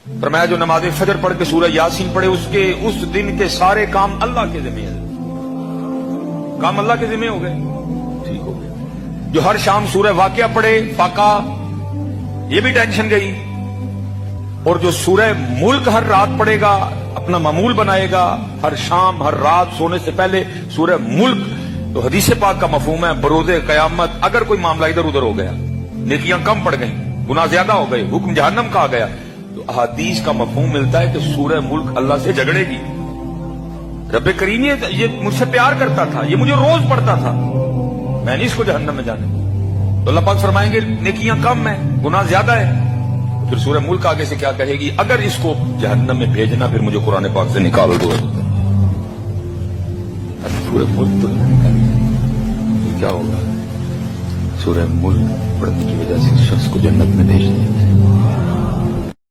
फरमाया जो नमाज फजर पढ़ के सूरह यासीन पढ़े उसके उस दिन के सारे काम अल्लाह के जिम्मे है, काम अल्लाह के जिम्मे हो गए, ठीक हो गए। जो हर शाम सूरह वाक़िया पढ़े फाका, ये भी टेंशन गई। और जो सूरह मुल्क हर रात पढ़ेगा, अपना मामूल बनाएगा, हर शाम हर रात सोने से पहले सूरह मुल्क, तो हदीस पाक का मफहूम है बरोज़े क़यामत अगर कोई मामला इधर उधर हो गया, नेकियां कम पड़ गई, गुनाह ज्यादा हो गए, हुक्म जहन्नम का आ गया, तो हदीस का मफहूम मिलता है कि सूरह मुल्क अल्लाह से झगड़ेगी। रब्बे करीम ये मुझसे प्यार करता था, ये मुझे रोज पढ़ता था, मैं नहीं इसको जहन्नम में जाने। तो अल्लाह पाक फरमाएंगे नेकियां कम है, गुनाह ज्यादा है। फिर सूरह मुल्क आगे से क्या कहेगी, अगर इसको जहन्नम में भेजना फिर मुझे कुरान पाक से निकाल दो। सूरह मुल्क तो निकाल, क्या होगा? सूरह मुल्क पढ़ने की वजह से शख्स को जन्नत में भेज दिया।